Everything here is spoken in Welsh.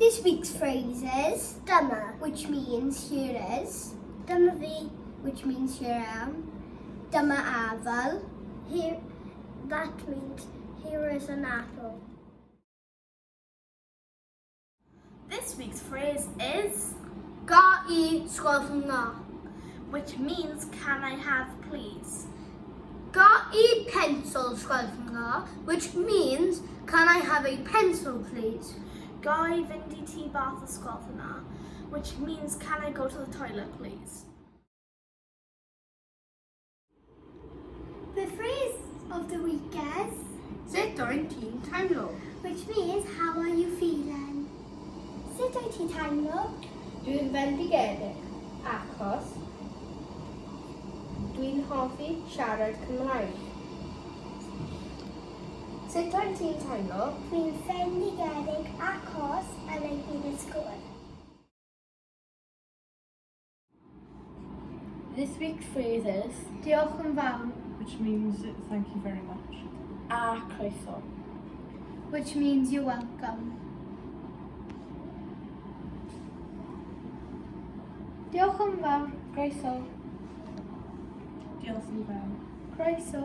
This week's phrase is Dyma, which means here is. Dyma fi, which means here I am. Dyma afal. Here, that means here is an apple. This week's phrase is Ga I gwelwch, which means can I have please? Ga I pencil gwelwch, which means can I have a pencil please? Ga I fynd I tŷ bath ysgol, which means can I go to the toilet please? The phrase of the week is Sut wyt ti'n teimlo? which means how are you feeling? Sut wyt ti'n teimlo? Dwi'n fendigedig achos dwi'n hoffi siarad Cymraeg. Sut wyt ti'n teimlo? Dwi'n fendigedig achos yn ei byd ysgol. This week's phrase is Diolch yn fawr, which means thank you very much. a Croeso. Which means you're welcome. Diolch yn fawr, Croeso. Diolch yn fawr. Croeso.